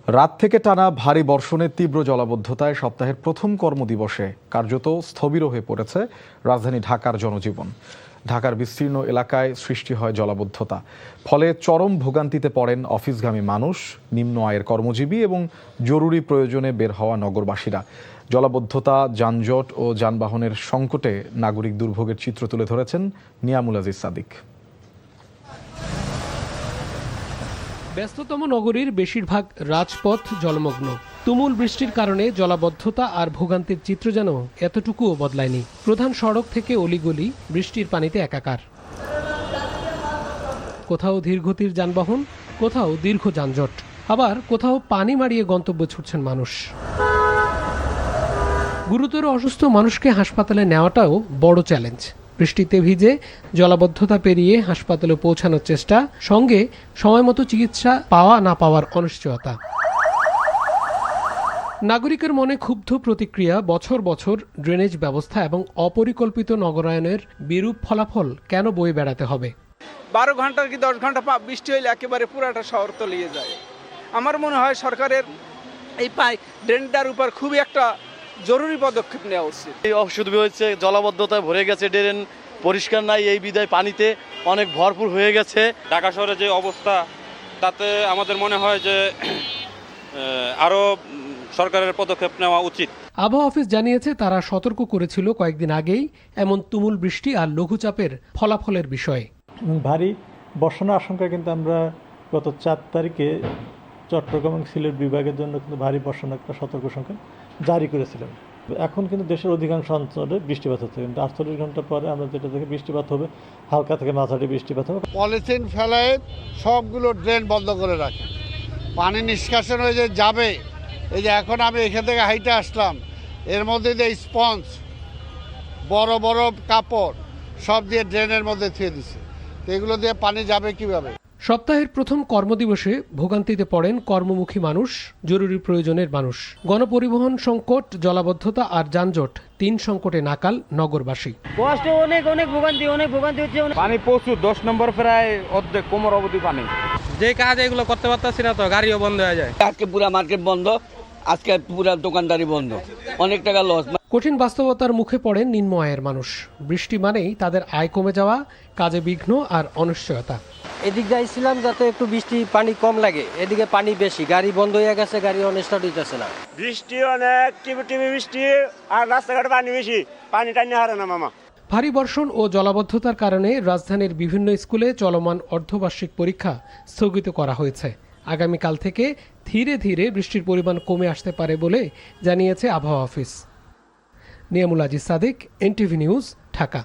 রাত থেকে টানা ভারী বর্ষণে তীব্র জলাবদ্ধতায় সপ্তাহের প্রথম কর্মদিবসে কার্যত স্থবির হয়ে পড়েছে রাজধানী ঢাকার জনজীবন। ঢাকার বিস্তীর্ণ এলাকায় সৃষ্টি হয় জলাবদ্ধতা, ফলে চরম ভোগান্তিতে পড়েন অফিসগামী মানুষ, নিম্ন আয়ের কর্মজীবী এবং জরুরি প্রয়োজনে বের হওয়া নগরবাসীরা। জলাবদ্ধতা, যানজট ও যানবাহনের সংকটে নাগরিক দুর্ভোগের চিত্র তুলে ধরেছেন নিয়ামুল আজিজ সাদিক। ব্যস্ততম নগরীর বেশিরভাগ রাজপথ জলমগ্ন। তুমুল বৃষ্টির কারণে জলাবদ্ধতা আর ভোগান্তির চিত্র যেন এতটুকুও বদলায়নি। প্রধান সড়ক থেকে অলিগলি বৃষ্টির পানিতে একাকার। কোথাও ধীরগতির যানবাহন, কোথাও দীর্ঘ যানজট, আবার কোথাও পানি মারিয়ে গন্তব্যে ছুটছেন মানুষ। গুরুতর অসুস্থ মানুষকে হাসপাতালে নেওয়াটাও বড় চ্যালেঞ্জ। বৃষ্টিতে ভিজে জলাবদ্ধতা পেরিয়ে হাসপাতালে পৌঁছানোর চেষ্টা, সঙ্গে সময়মতো চিকিৎসা পাওয়া না পাওয়ার অনিশ্চয়তা। নাগরিকের মনে ক্ষুব্ধ প্রতিক্রিয়া। বছর বছর ড্রেনেজ ব্যবস্থা এবং অপরিকল্পিত নগরায়নের বিরূপ ফলাফল কেন বয়ে বেড়াতে হবে? 12 ঘন্টা কি 10 ঘন্টা বৃষ্টি হইলে একেবারে পুরাটা শহর তলিয়ে যায়। আমার মনে হয় সরকারের এই ড্রেনটার উপর খুবই একটা জরুরি পদক্ষেপ নেওয়া উচিত। এই অসুবিধা হচ্ছে, জলাবদ্ধতায় ভরে গেছে, ড্রেন পরিষ্কার নাই, এই বিদায় পানিতে অনেক ভরপুর হয়ে গেছে। ঢাকা শহরে যে অবস্থা, তাতে আমাদের মনে হয় যে আরো সরকারের পদক্ষেপ নেওয়া উচিত। আবহাওয়া অফিস জানিয়েছে তারা সতর্ক করেছিল কয়েকদিন আগেই এমন তুমুল বৃষ্টি আর লঘুচাপের ফলাফলের বিষয়ে। ভারী বর্ষণের আশঙ্কা কিন্তু আমরা গত 4 তারিখে চট্টগ্রাম এবং সিলেট বিভাগের জন্য কিন্তু ভারী বর্ষণের একটা সতর্ক সংখ্যা জারি করেছিলাম। এখন কিন্তু দেশের অধিকাংশ অঞ্চলে বৃষ্টিপাত হচ্ছে, কিন্তু 48 ঘন্টা পরে আমরা যেটা দেখি বৃষ্টিপাত হবে, হালকা থেকে মাঝারি বৃষ্টিপাত হবে। পলিথিন ফেলায় সবগুলো ড্রেন বন্ধ করে রাখে, পানি নিষ্কাশন হয়ে যে যাবে। এই যে এখন আমি এখান থেকে হাইটে আসলাম, এর মধ্যে যে স্পঞ্জ, বড় বড় কাপড় সব দিয়ে ড্রেনের মধ্যে থুয়ে দিছে, তো এগুলো দিয়ে পানি যাবে কিভাবে? সপ্তাহের প্রথম কর্মদিবসে ভোগান্তিতে পড়েন কর্মমুখী মানুষ, জরুরি প্রয়োজনের মানুষ। গণপরিবহন সংকট, জলাবদ্ধতা আর যানজট, 3 সংকটে নাকাল নগরবাসী। কষ্ট অনেক ভোগান্তি হচ্ছে। পানি প্রচুর, 10 নম্বর প্রায় অর্ধেক কোমর অবধি পানি। যে কাজ এগুলো করতে পারতাছি না, তো গাড়িও বন্ধ হয়ে যায়। আজকে পুরা মার্কেট বন্ধ, আজকে পুরা দোকানদারি বন্ধ, অনেক টাকা লস। কঠিন বাস্তবতার মুখে পড়েন নিম্ন আয়ের মানুষ। বৃষ্টি মানেই তাদের আয় কমে যাওয়া, কাজে বিঘ্ন আর অনিশ্চয়তা। এদিক যাইছিলাম যাতে একটু বৃষ্টি পানি কম লাগে, এদিকে পানি বেশি, গাড়ি বন্ধ হয়ে গেছে, গাড়ি স্টার্ট হইতেছে না। বৃষ্টি অনেক, টিপি বৃষ্টি, আর রাস্তাঘাটে পানি বেশি, পানি টানি হারে না মামা। ভারী বর্ষণ ও জলাবদ্ধতার কারণে রাজধানীর বিভিন্ন স্কুলে চলমান অর্ধবার্ষিক পরীক্ষা স্থগিত করা হয়েছে। আগামীকাল থেকে ধীরে ধীরে বৃষ্টির পরিমাণ কমে আসতে পারে বলে জানিয়েছে আবহাওয়া office. Niamul Aziz Sadiq, NTV news, Dhaka.